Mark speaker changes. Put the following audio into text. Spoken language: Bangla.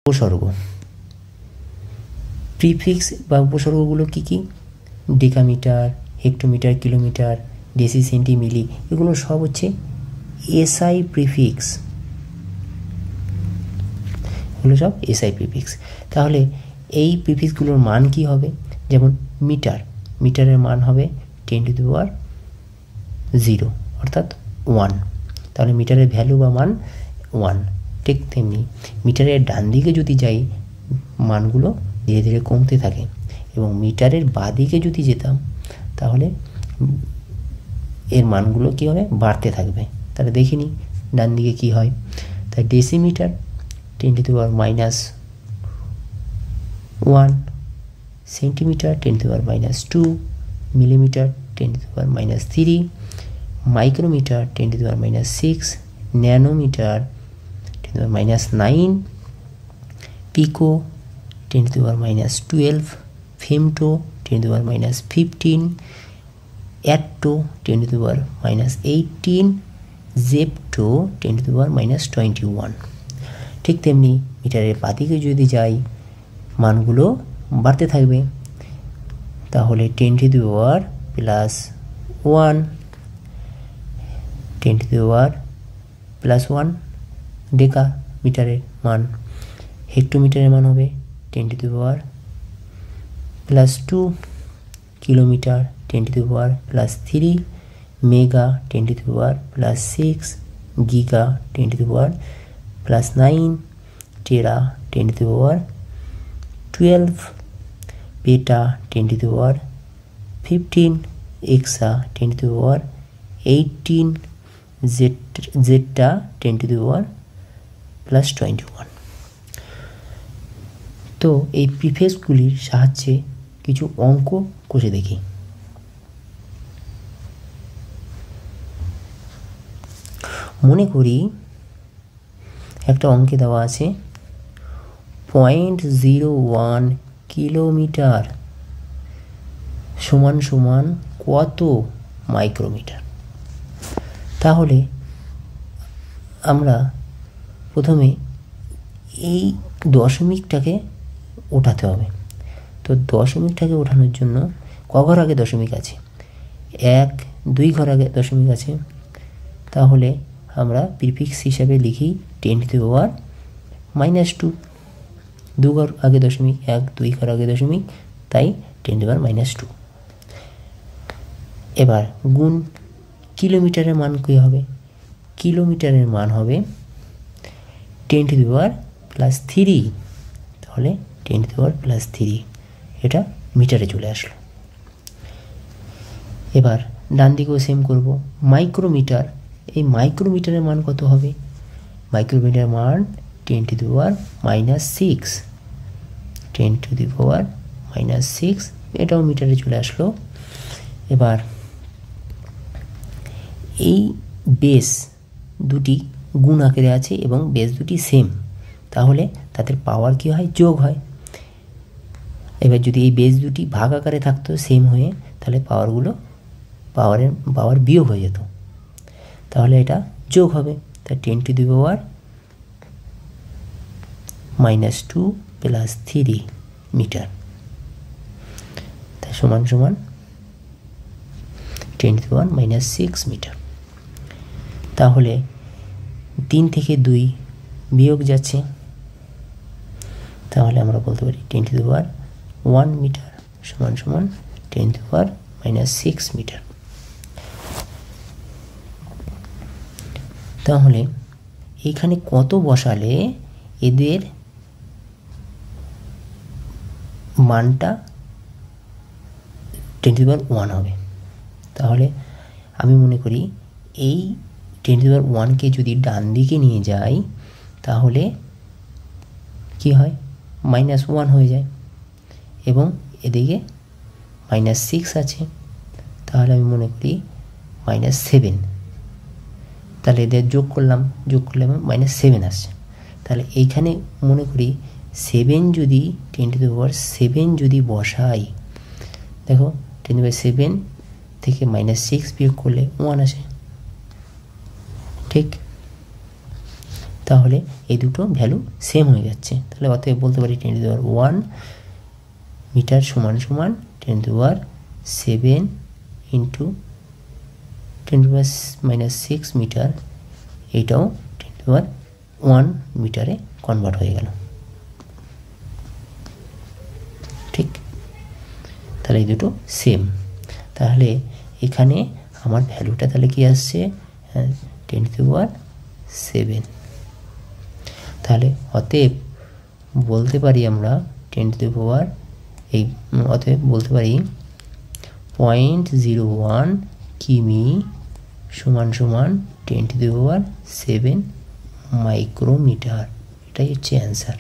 Speaker 1: উপসর্গ। প্রিফিক্স বা উপসর্গগুলো কি কি? Decametre, hectometre, kilometre, deci, centi, milli, এগুলো সব হচ্ছে এসআই প্রিফিক্স। এগুলো সব এসআই প্রিফিক্স। তাহলে এই প্রিফিক্সগুলোর মান কি হবে? যেমন মিটার, মিটারের মান হবে 10⁻0 অর্থাৎ 1। তাহলে মিটারের ভ্যালু বা মান 1। ঠিক তেমনি মিটারের ডান দিকে যদি যাই মানগুলো ধীরে ধীরে কমতে থাকে, এবং মিটারের বাঁ দিকে যদি যেতাম তাহলে এর মানগুলো কী হবে? বাড়তে থাকবে। তাহলে দেখিনি ডান দিকে কী হয়। তাই decimetre 10⁻1, centimetre 10⁻2, millimetre 10⁻3, micrometre 10⁻6, nanometre 10⁻9, pico 10⁻12, femto 10⁻15, atto 10⁻18, zepto 10⁻21। ঠিক তেমনি মিটারের বাদিকে যদি যাই মানগুলো বাড়তে থাকবে। তাহলে 10⁻+1, 10⁻+1 ডেকা মিটারের মান। হেক্টোমিটারের মান হবে 10⁻+2, কিলোমিটার 10⁻+3, মেগা 10⁻+6, গিগা 10⁻+9, টেরা 10⁻12, পেটা 10⁻15, এক্সা 10⁻18, জেটটা 10⁻+21। তো এই প্রিফিক্সগুলির সাহায্যে কিছু অঙ্ক কষে দেখি। মনে করি একটা অঙ্কে দেওয়া আছে 0.01 কিলোমিটার সমান সমান কত মাইক্রোমিটার। তাহলে আমরা প্রথমে এই দশমিকটাকে ওঠাতে হবে। তো দশমিকটাকে ওঠানোর জন্য ক ঘর আগে দশমিক আছে? 1, 2 ঘর আগে দশমিক আছে। তাহলে আমরা প্রিফিক্স হিসাবে লিখি 10⁻²। 2 ঘর আগে দশমিক, 1, 2 ঘর আগে দশমিক, তাই 10⁻²। এবার গুণ কিলোমিটারের মান কী হবে? কিলোমিটারের মান হবে 10⁻+3। তাহলে 10⁻+3 এটা মিটারে চলে আসলো। এবার ডান দিকেও সেম করব। মাইক্রোমিটার, এই মাইক্রোমিটারের মান কত হবে? মাইক্রোমিটারের মান 10⁻6, 10⁻6, এটাও মিটারে চলে আসলো। এবার এই বেস দুটি গুণ আকারে আছে এবং বেস দুটি সেম, তাহলে তাদের পাওয়ার কী হয়? যোগ হয়। এবার যদি এই বেস দুটি ভাগ আকারে থাকতো সেম হয়ে, তাহলে পাওয়ার বিয়োগ হয়ে যেত, তাহলে এটা যোগ হবে। তাই 10⁻2 + 3 মিটার, তাই সমান সমান 10⁻6 মিটার। তাহলে 3 থেকে 2 বিয়োগ যাচ্ছে, তাহলে আমরা বলতে পারি 10⁻1 মিটার সমান সমান 10⁻6 মিটার। তাহলে এখানে কত বসালে এদের মানটা 10⁻1 হবে? তাহলে আমি মনে করি এই 10⁻1কে যদি ডান দিকে নিয়ে যাই তাহলে কি হয়? -1 হয়ে যায়, এবং এদিকে -6 আছে, তাহলে আমি মনে করি -7। তাহলে এদের যোগ করলে -7 আসছে। তাহলে এইখানে মনে করি 7 যদি 10⁻7 যদি বসাই, দেখো 10⁻7 থেকে -6 বিয়োগ করলে 1 আসে। ঠিক, তাহলে এই দুটো ভ্যালু সেম হয়ে যাচ্ছে। তাহলে অতএব বলতে পারি 10⁻1 মিটার সমান সমান 10⁻7 ইন্টু 10⁻6 মিটার, এইটাও 10⁻1 মিটারে কনভার্ট হয়ে গেল। ঠিক, তাহলে এই দুটো সেম। তাহলে এখানে আমার ভ্যালুটা তাহলে কি আসছে, 10⁻7। তাহলে অতএব বলতে পারি আমরা অতএব বলতে পারি 0.01 কিমি সমান সমান 10⁻7 মাইক্রোমিটার। এটাই হচ্ছে অ্যান্সার।